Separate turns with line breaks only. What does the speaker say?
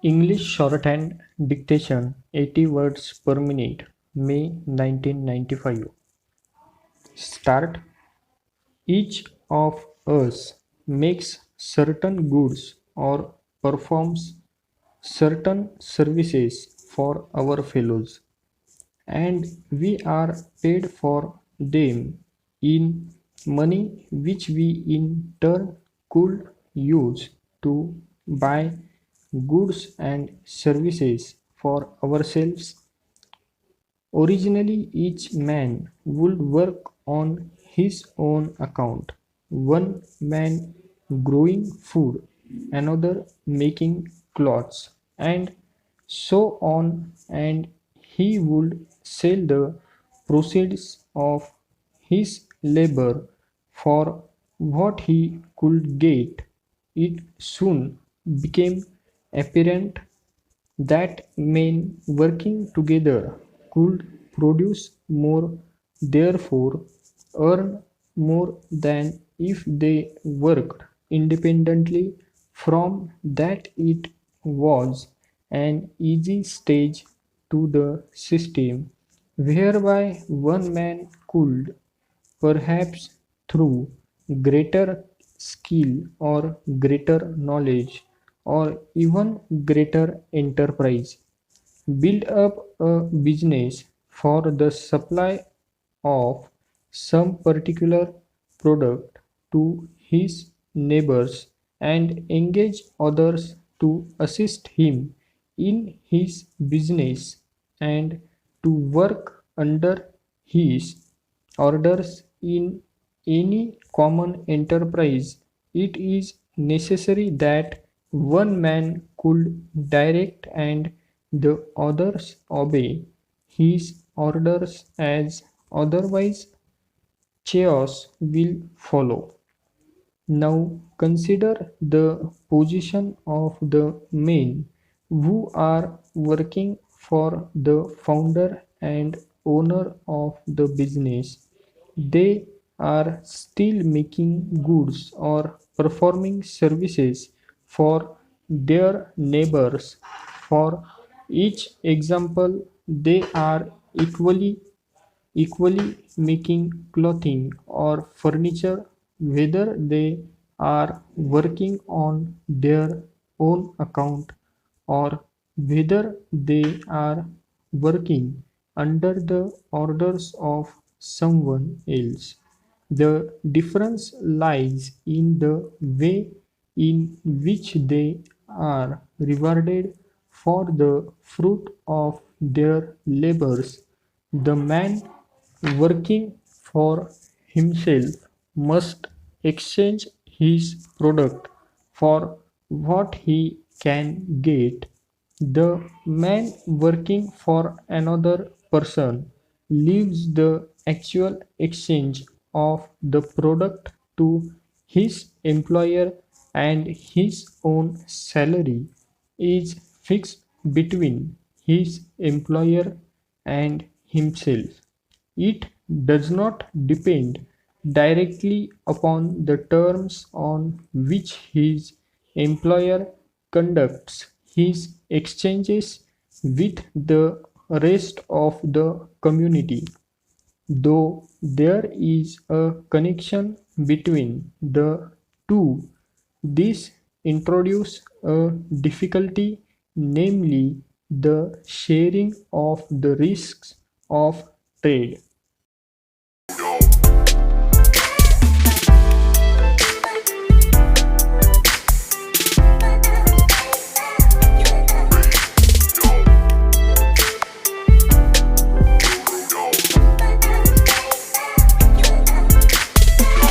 English Shorthand Dictation 80 words per minute, May 1995. Start. Each of us makes certain goods or performs certain services for our fellows, and we are paid for them in money which we in turn could use to buy goods and services for ourselves. Originally, each man would work on his own account, one man growing food, another making clothes, and so on, and he would sell the proceeds of his labor for what he could get. It soon became apparent that men working together could produce more, therefore earn more than if they worked independently. From that, it was an easy stage to the system whereby one man could, perhaps through greater skill or greater knowledge or even greater enterprise, build up a business for the supply of some particular product to his neighbors and engage others to assist him in his business and to work under his orders in any common enterprise. It is necessary that one man could direct and the others obey his orders, as otherwise chaos will follow. Now consider the position of the men who are working for the founder and owner of the business. They are still making goods or performing services for their neighbors. For each example, they are equally making clothing or furniture, whether they are working on their own account or whether they are working under the orders of someone else. The difference lies in the way in which they are rewarded for the fruit of their labors. The man working for himself must exchange his product for what he can get. The man working for another person leaves the actual exchange of the product to his employer, and his own salary is fixed between his employer and himself. It does not depend directly upon the terms on which his employer conducts his exchanges with the rest of the community. Though there is a connection between the two, this introduces a difficulty, namely the sharing of the risks of trade.